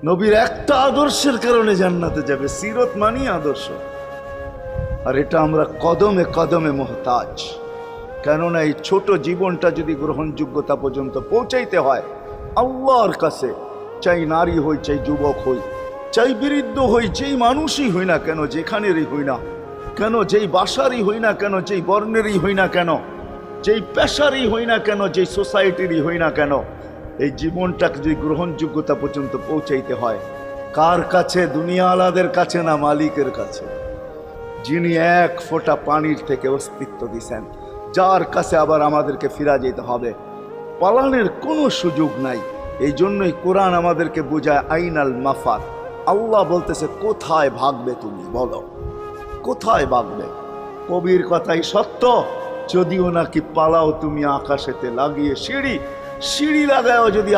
নবীর একটা আদর্শের কারণে জান্নাতে যাবে। সিরত মানি আদর্শ। আর এটা আমরা কদমে কদমে মুহতাজ। কেননা এই ছোট জীবনটা যদি গ্রহণযোগ্যতা পর্যন্ত পৌঁছাইতে হয় আল্লাহর কাছে, চাই নারী হই, চাই যুবক হই, চাই বৃদ্ধ হই, যেই মানুষই হই না কেন, যেখানেরই হই না কেন, যেই বাসারই হই না কেন, যেই বর্ণেরই হই না কেন, যেই পেশারই হই না কেন, যেই সোসাইটিরই হই না কেন, এই জীবনটাকে যদি গ্রহণযোগ্যতা পর্যন্ত পৌঁছাইতে হয় কার কাছে? দুনিয়া আলাদের কাছে না, মালিকের কাছে, যিনি এক ফোঁটা পানির থেকে অস্তিত্ব দিছেন, যার কাছে আবার আমাদেরকে ফিরা যেতে হবে। পালানের কোনো সুযোগ নাই। এই জন্যই কোরআন আমাদেরকে বোঝায় আইনাল মাফার। আল্লাহ বলতেছে কোথায় ভাগবে তুমি, বলো কোথায় ভাগবে? কবির কথাই সত্য, যদিও নাকি পালাও তুমি আকাশেতে লাগিয়ে সিঁড়ি, সিঁড়ি লাগাও যদি